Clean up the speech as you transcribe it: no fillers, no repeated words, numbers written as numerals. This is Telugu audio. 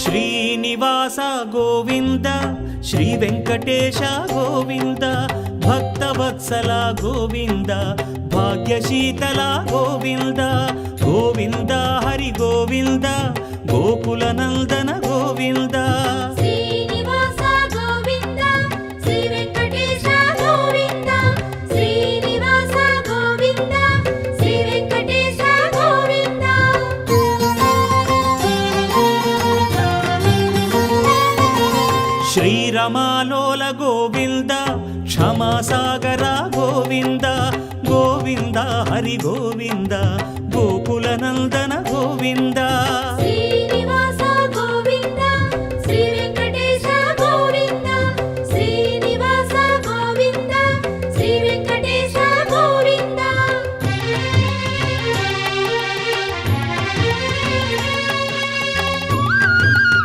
శ్రీనివాస గోవింద శ్రీ వెంకటేశ గోవింద భక్తవత్సల గోవింద భాగ్యశీతల గోవింద గోవింద హరి గోవింద గోకుల నందన గోవింద శ్రీరమాలోల గోవింద క్షమాసాగర గోవింద గోవింద హరి గోవింద గోకుల నందన గోవింద